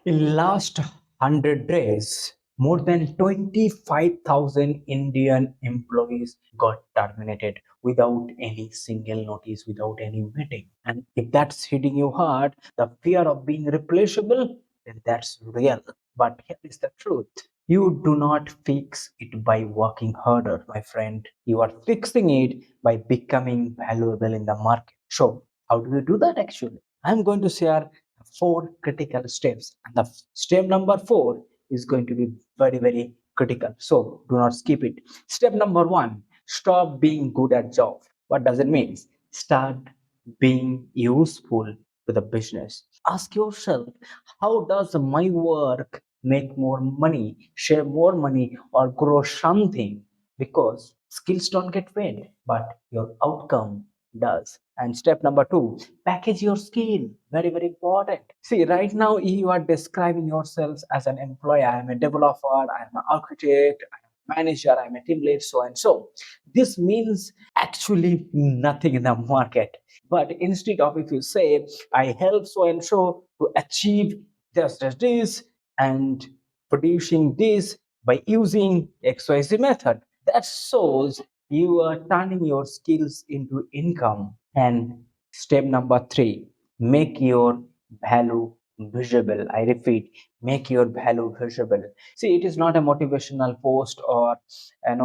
In last 100 days, more than 25,000 Indian employees got terminated without any single notice, without any meeting. And if that's hitting you hard, the fear of being replaceable, then that's real. But here is the truth. You do not fix it by working harder, my friend. You are fixing it by becoming valuable in the market. So, how do you do that actually? I'm going to share four critical steps. And the step number four is going to be very, very critical. So do not skip it. Step number one, stop being good at job. What does it mean? Start being useful to the business. Ask yourself, how does my work make more money, share more money, or grow something? Because skills don't get paid, but your outcome does. And step number two, package your skill. Very, very important. See, right now you are describing yourselves as an employee. I am a developer, I am an architect, I am a manager, I am a team lead, so and so. This means actually nothing in the market. But instead of, if you say, I help so and so to achieve this and producing this by using XYZ method, that shows you are turning your skills into income. And step number three, make your value visible. I repeat, make your value visible. See, it is not a motivational post or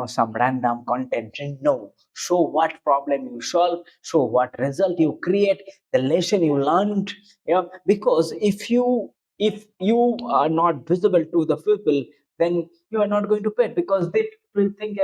some random content. No, show what problem you solve, show what result you create, the lesson you learned. Yeah, because if you are not visible to the people, then you are not going to pay it, because they will think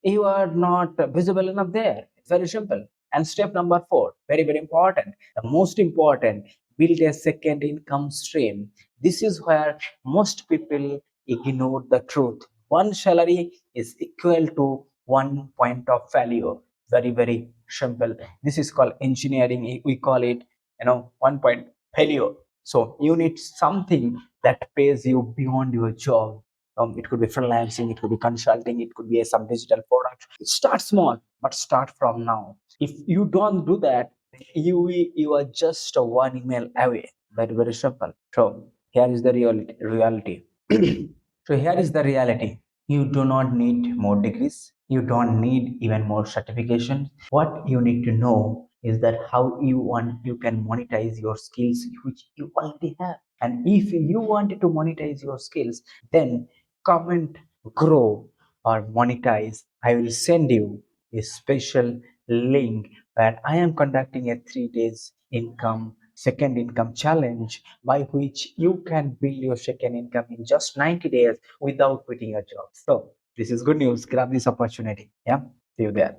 you are not visible enough there. It's very simple. And step number four, very, very important, the most important, build a second income stream. This is where most people ignore the truth. One salary is equal to 1 point of failure. Very, very simple. This is called engineering. We call it, 1 point failure. So you need something that pays you beyond your job. It could be freelancing, it could be consulting, it could be some digital product. Start small, but start from now. If you don't do that, you are just a one email away. Very, very simple. So here is the reality. So here is the reality. You do not need more degrees. You don't need even more certification. What you need to know is that how you can monetize your skills which you already have. And if you wanted to monetize your skills, then comment grow or monetize. I will send you a special link where I am conducting a 3 days second income challenge, by which you can build your second income in just 90 days without quitting your job. So this is good news. Grab this opportunity. Yeah. See you there.